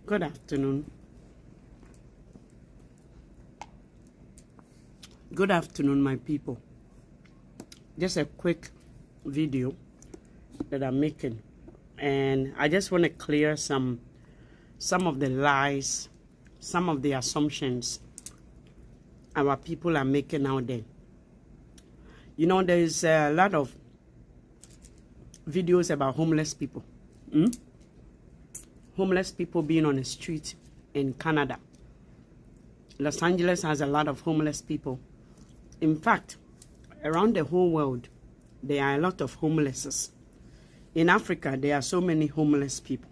Good afternoon. Good afternoon, my people. Just a quick video that I'm making, and I just want to clear some of the lies, some of the assumptions our people are making out there. You know, there's a lot of videos about homeless people. Homeless people being on the street in Canada. Los Angeles has a lot of homeless people. In fact, around the whole world, there are a lot of homelesses. In Africa, there are so many homeless people.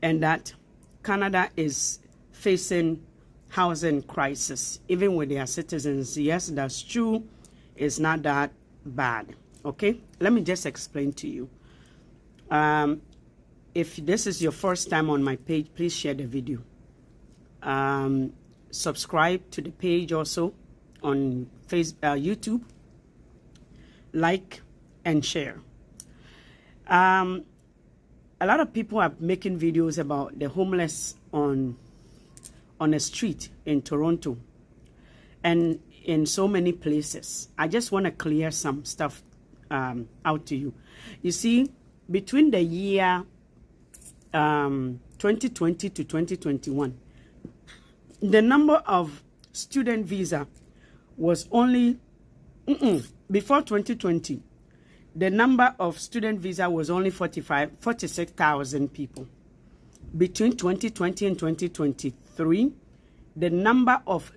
And that Canada is facing housing crisis, even with their citizens. Yes, that's true. It's not that bad. Okay? Let me just explain to you. If this is your first time on my page, please share the video. Subscribe to the page also on YouTube. Like and share. A lot of people are making videos about the homeless on the street in Toronto and in so many places. I just want to clear some stuff out to you. You see, between the year 2020 to 2021, the number of student visa was only before 2020. The number of student visa was only 46,000 people. Between 2020 and 2023, the number of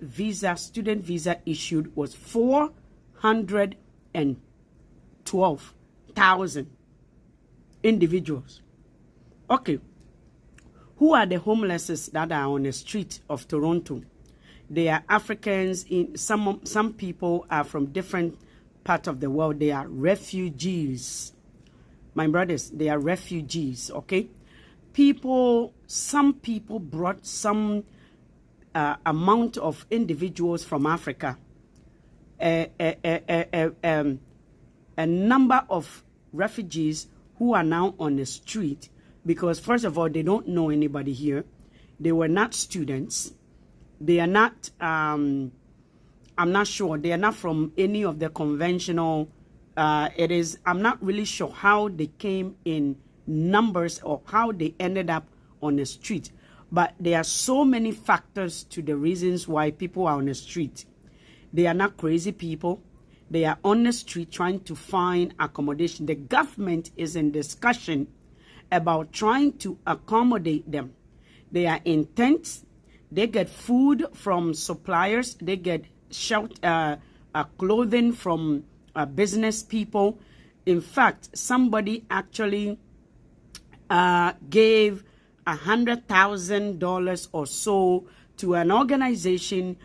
student visa issued was 412,000 individuals. Okay, who are the homeless that are on the street of Toronto? They are Africans. Some people are from different parts of the world. They are refugees. My brothers, they are refugees, okay? Some people brought some amount of individuals from Africa. A number of refugees who are now on the street because, first of all, they don't know anybody here. They were not students. They are not, I'm not sure, they are not from any of the conventional, I'm not really sure how they came in numbers or how they ended up on the street. But there are so many factors to the reasons why people are on the street. They are not crazy people. They are on the street trying to find accommodation. The government is in discussion about trying to accommodate them. They are in tents. They get food from suppliers. They get shelter, clothing from business people. In fact, somebody actually gave $100,000 or so to an organization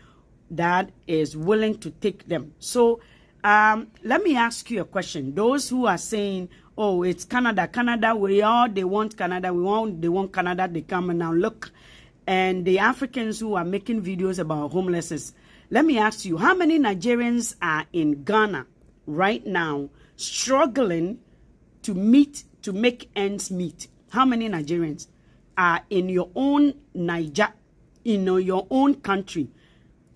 that is willing to take them. So let me ask you a question. Those who are saying, oh, it's Canada, they want Canada, they want Canada, they come and now look. And the Africans who are making videos about homelessness, let me ask you, how many Nigerians are in Ghana right now struggling to make ends meet? How many Nigerians are in your own Niger, in your own country,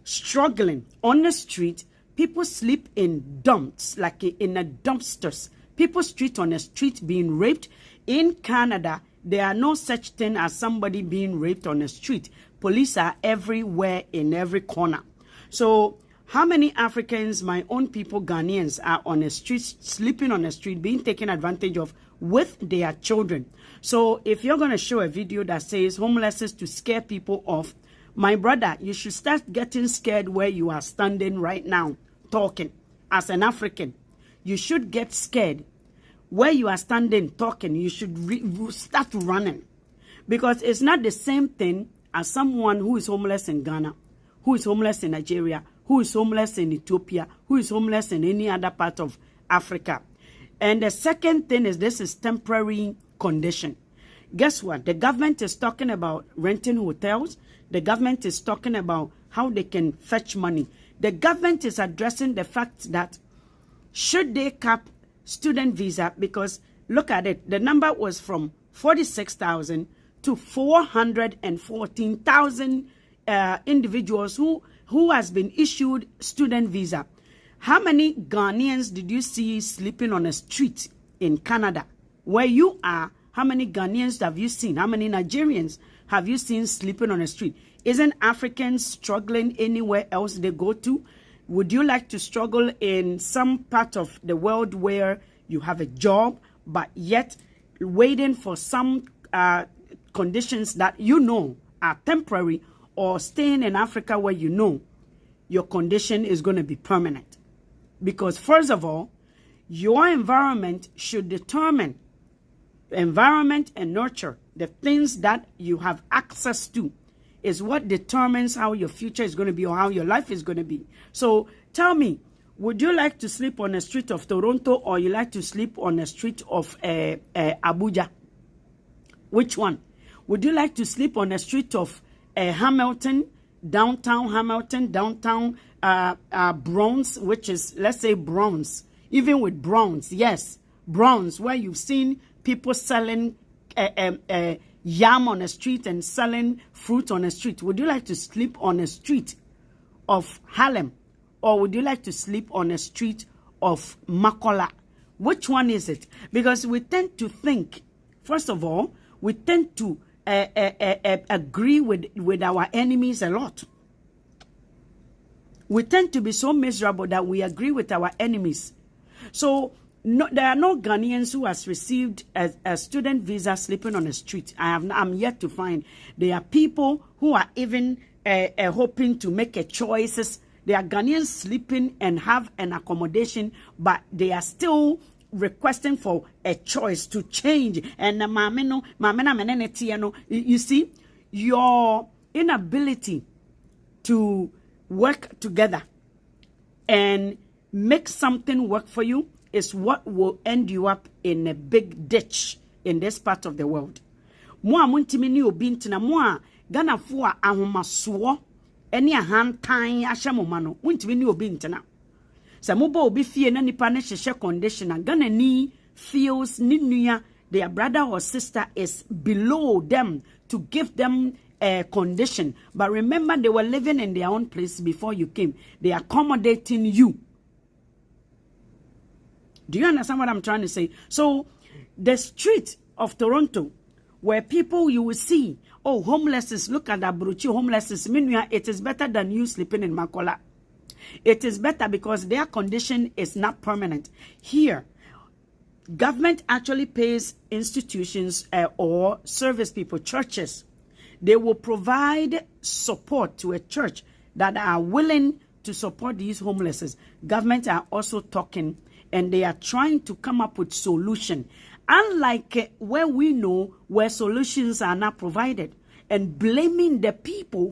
struggling on the street? People sleep in dumps, like in the dumpsters. People street on the street being raped. In Canada, there are no such thing as somebody being raped on the street. Police are everywhere in every corner. So how many Africans, my own people, Ghanaians, are on the street, sleeping on the street, being taken advantage of with their children? So if you're going to show a video that says homelessness to scare people off, my brother, you should start getting scared where you are standing right now, talking. As an African, you should get scared. Where you are standing talking, you should start running. Because it's not the same thing as someone who is homeless in Ghana, who is homeless in Nigeria, who is homeless in Ethiopia, who is homeless in any other part of Africa. And the second thing is this is temporary condition. Guess what? The government is talking about renting hotels. The government is talking about how they can fetch money. The government is addressing the fact that should they cap student visa, because look at it, the number was from 46,000 to 414,000 individuals who has been issued student visa. How many Ghanaians did you see sleeping on a street in Canada? Where you are, how many Ghanaians have you seen? How many Nigerians have you seen sleeping on a street? Isn't Africans struggling anywhere else they go to? Would you like to struggle in some part of the world where you have a job, but yet waiting for some conditions that you know are temporary, or staying in Africa where you know your condition is going to be permanent? Because first of all, your environment should determine, environment and nurture, the things that you have access to is what determines how your future is going to be or how your life is going to be. So tell me, would you like to sleep on the street of Toronto, or you like to sleep on the street of Abuja? Which one? Would you like to sleep on the street of Hamilton, downtown Bronx, which is, let's say, Bronx, even with Bronx, yes, Bronx, where you've seen people selling yam on the street and selling fruit on the street? Would you like to sleep on the street of Harlem, or would you like to sleep on the street of Makola? Which one is it? Because we tend to think, first of all, we tend to agree with our enemies a lot. We tend to be so miserable that we agree with our enemies. So there are no Ghanaians who has received a student visa sleeping on the street. I'm yet to find. There are people who are even hoping to make a choices. There are Ghanaians sleeping and have an accommodation, but they are still requesting for a choice to change. And you see, your inability to work together and make something work for you is what will end you up in a big ditch in this part of the world. Moa muntimi ni obi ntina moa Ghana fo a ahomaso ene ahantan ahyemoma no muntimi ni obi ntina. Se moba obi fie na nipa ne hyehye condition na Ghana ni feels ninuya their brother or sister is below them to give them a condition. But remember, they were living in their own place before you came. They are accommodating you. Do you understand what I'm trying to say? So the street of Toronto, where people you will see, oh, homeless, look at that Bruchi homeless, meanwhile, it is better than you sleeping in Makola. It is better because their condition is not permanent. Here, government actually pays institutions or service people, churches. They will provide support to a church that are willing to support these homeless. Government are also talking, and they are trying to come up with solution. Unlike where we know where solutions are not provided, and blaming the people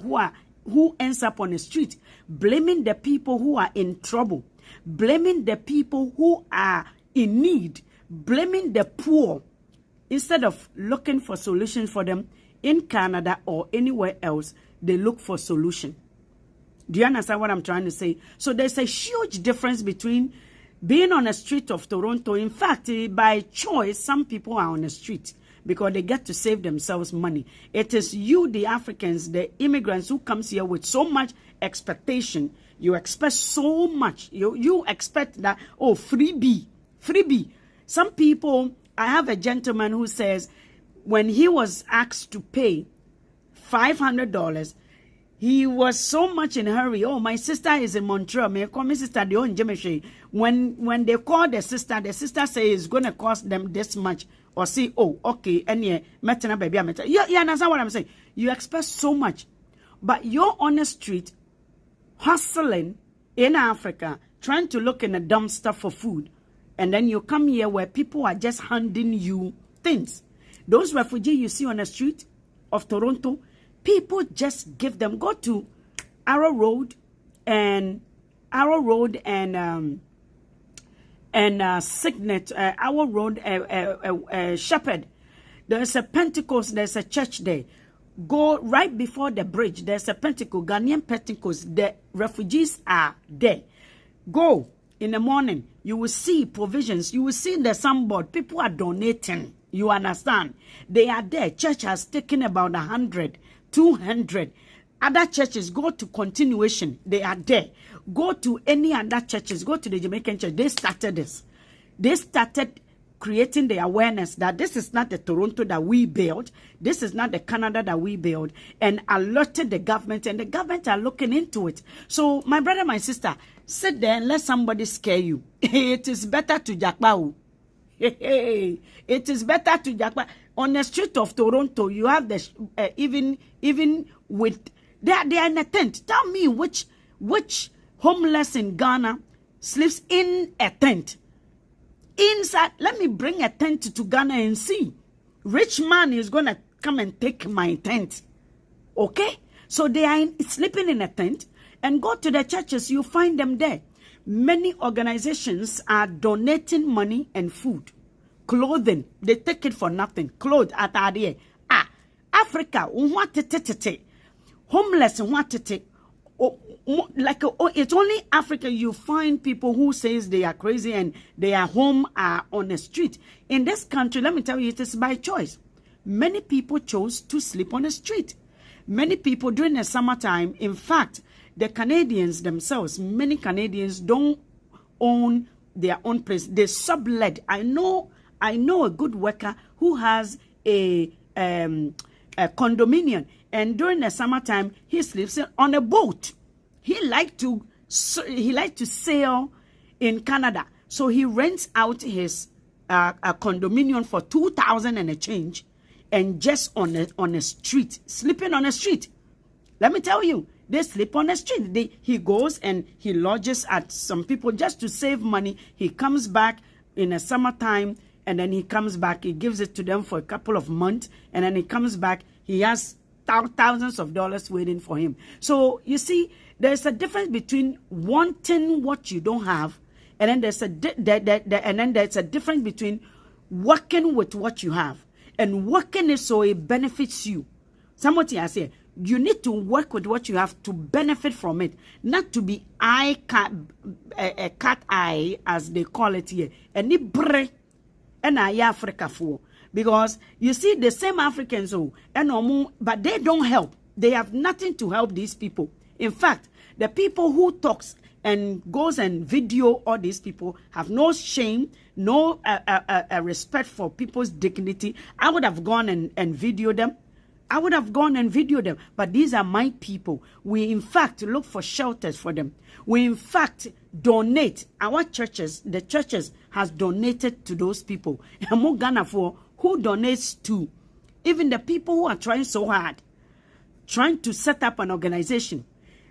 who ends up on the street, blaming the people who are in trouble, blaming the people who are in need, blaming the poor, instead of looking for solutions for them. In Canada or anywhere else, they look for solution. Do you understand what I'm trying to say? So there's a huge difference between being on the street of Toronto. In fact, by choice, some people are on the street because they get to save themselves money. It is you, the Africans, the immigrants who comes here with so much expectation. You expect so much. You expect that, oh, freebie. Some people, I have a gentleman who says, when he was asked to pay $500, he was so much in a hurry. Oh, my sister is in Montreal. May I call my sister? When they call the sister says it's going to cost them this much. Or say, oh, okay, and yeah, baby, you understand what I'm saying? You expect so much, but you're on the street, hustling in Africa, trying to look in a dumpster for food, and then you come here where people are just handing you things. Those refugees you see on the street of Toronto, people just give them. Go to Arrow Road and Signet, Arrow Road, Shepherd. There's a Pentecost. There's a church there. Go right before the bridge. There's a Pentecost, Ghanaian Pentecost. The refugees are there. Go in the morning. You will see provisions. You will see the signboard. People are donating. You understand? They are there. Church has taken about 100, 200. Other churches go to continuation. They are there. Go to any other churches. Go to the Jamaican church. They started this. They started creating the awareness that this is not the Toronto that we built. This is not the Canada that we built. And alerted the government. And the government are looking into it. So, my brother, my sister, sit there and let somebody scare you. It is better to Jakpau. It is better to Jakpau. On the street of Toronto, you have the even with they are in a tent. Tell me which homeless in Ghana sleeps in a tent. Inside, let me bring a tent to Ghana and see. Rich man is going to come and take my tent. Okay? So they are sleeping in a tent, and go to the churches, you find them there. Many organizations are donating money and food. Clothing, they take it for nothing. Clothes at Adie. Africa, homeless, it's only Africa you find people who says they are crazy and their home are on the street. In this country, let me tell you, it is by choice. Many people chose to sleep on the street. Many people during the summertime, in fact, the Canadians themselves, many Canadians don't own their own place. They sublet. I know a good worker who has a condominium, and during the summertime he sleeps on a boat. He like to sail in Canada, so he rents out his a condominium for $2,000 and a change, and just on a street, sleeping on a street. Let me tell you, they sleep on the street. He goes and he lodges at some people just to save money. He comes back in the summertime, and then he comes back. He gives it to them for a couple of months, and then he comes back. He has thousands of dollars waiting for him. So you see, there's a difference between wanting what you don't have, and then there's a difference between working with what you have, and working it so it benefits you. Somebody I say, you need to work with what you have to benefit from it, not to be a cat eye, as they call it here. And Africa for, because you see the same Africans, but they don't help. They have nothing to help these people. In fact, the people who talks and goes and video all these people have no shame, no respect for people's dignity. I would have gone and videoed them. I would have gone and videoed them. But these are my people. We, in fact, look for shelters for them. We, in fact, donate. Our churches, the churches, has donated to those people. And more Ghana for who donates to even the people who are trying so hard, trying to set up an organization.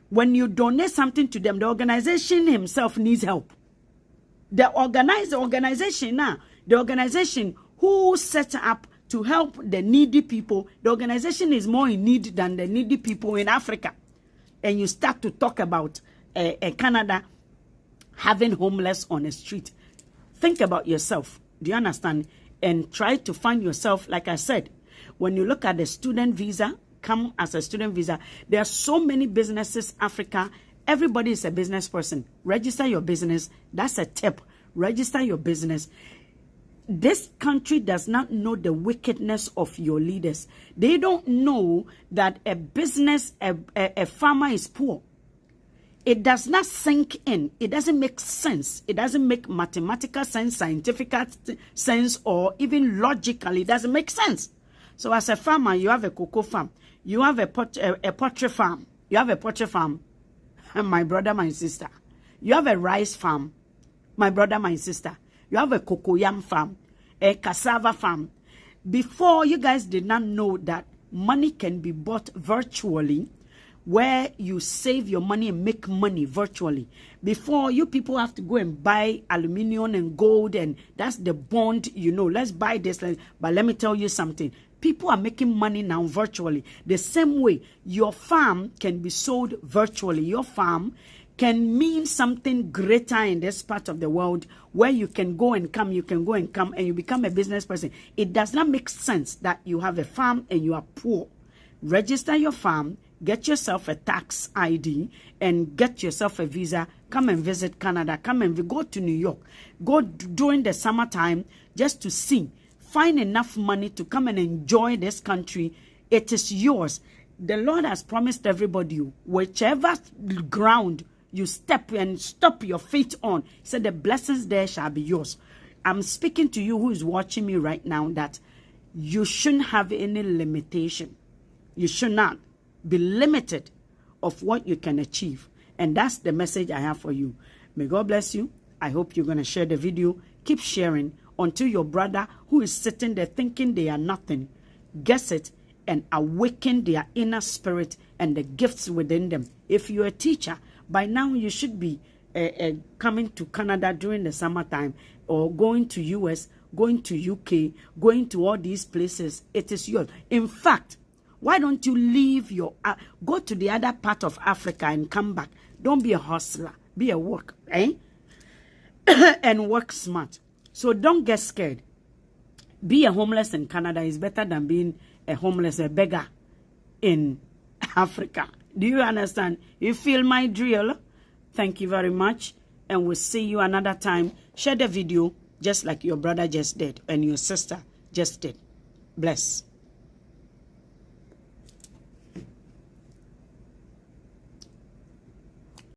When you donate something to them, the organization himself needs help. The organization now, the organization who set up to help the needy people, the organization is more in need than the needy people in Africa. And you start to talk about Canada having homeless on the street. Think about yourself. Do you understand? And try to find yourself, like I said, when you look at the student visa, come as a student visa, there are so many businesses, Africa. Everybody is a business person. Register your business. That's a tip. Register your business. This country does not know the wickedness of your leaders. They don't know that a business, a farmer is poor. It does not sink in. It doesn't make sense. It doesn't make mathematical sense, scientific sense, or even logically. It doesn't make sense. So as a farmer, you have a cocoa farm. You have a poultry farm. You have a poultry farm, my brother, my sister. You have a rice farm, my brother, my sister. You have a cocoyam farm, a cassava farm. Before, you guys did not know that money can be bought virtually, where you save your money and make money virtually. Before, you people have to go and buy aluminium and gold, and that's the bond, let's buy this. But let me tell you something. People are making money now virtually. The same way, your farm can be sold virtually. Your farm can mean something greater in this part of the world, where you can go and come, and you become a business person. It does not make sense that you have a farm and you are poor. Register your farm, get yourself a tax ID, and get yourself a visa. Come and visit Canada. Come and go to New York. Go during the summertime just to see. find enough money to come and enjoy this country, it is yours. The Lord has promised everybody, whichever ground you step and stop your feet on, he said the blessings there shall be yours. I'm speaking to you who is watching me right now that you shouldn't have any limitation. You should not be limited of what you can achieve. And that's the message I have for you. May God bless you. I hope you're going to share the video. Keep sharing until your brother who is sitting there thinking they are nothing gets it and awaken their inner spirit and the gifts within them. If you're a teacher, by now you should be coming to Canada during the summertime, or going to US, going to UK, going to all these places. It is yours. In fact, why don't you leave your, go to the other part of Africa and come back? Don't be a hustler. Be a worker, and work smart. So don't get scared. Be a homeless in Canada is better than being a homeless, a beggar in Africa. Do you understand? You feel my drill? Thank you very much. And we'll see you another time. Share the video just like your brother just did and your sister just did. Bless.